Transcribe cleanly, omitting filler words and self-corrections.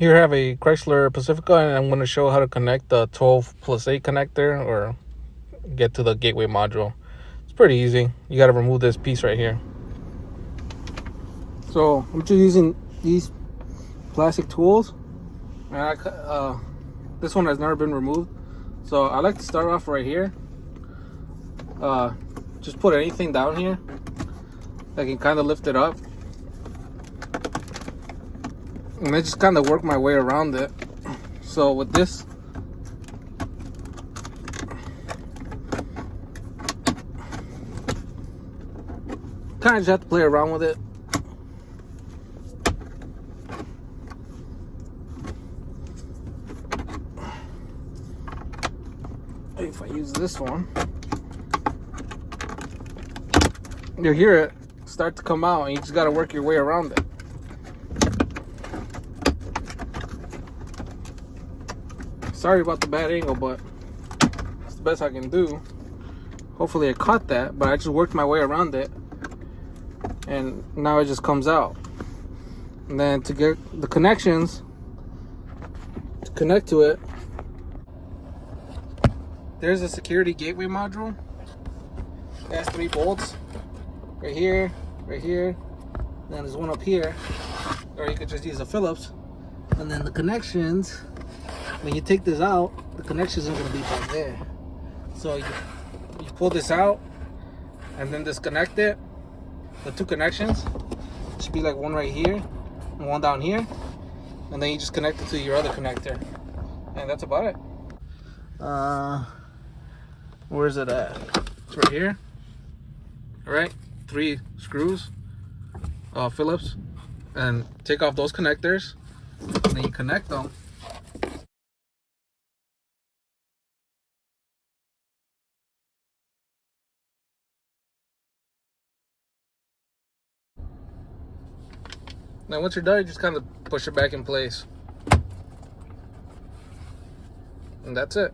Here I have a Chrysler Pacifica, and I'm going to show how to connect the 12+8 connector or get to the gateway module. It's pretty easy. You got to remove this piece right here. So I'm just using these plastic tools, and this one has never been removed. So I like to start off right here. Just put anything down here. I can kind of lift it up, and I just kind of work my way around it. So with this, kind of just have to play around with it. If I use this one, you'll hear it start to come out, and you just got to work your way around it. Sorry about the bad angle, but it's the best I can do. Hopefully I caught that, but I just worked my way around it, and now it just comes out. And then to get the connections to connect to it, there's a security gateway module. It has 3 bolts right here, then there's one up here, or you could just use a Phillips. And then the connections, when you take this out, the connections are going to be back there. So you pull this out and then disconnect it. The 2 connections should be like one right here and one down here, and then you just connect it to your other connector, and that's about it. Where is it at? It's right here. All right, 3 screws, Phillips, and take off those connectors, and then you connect them. Now once you're done, you just kind of push it back in place, and that's it.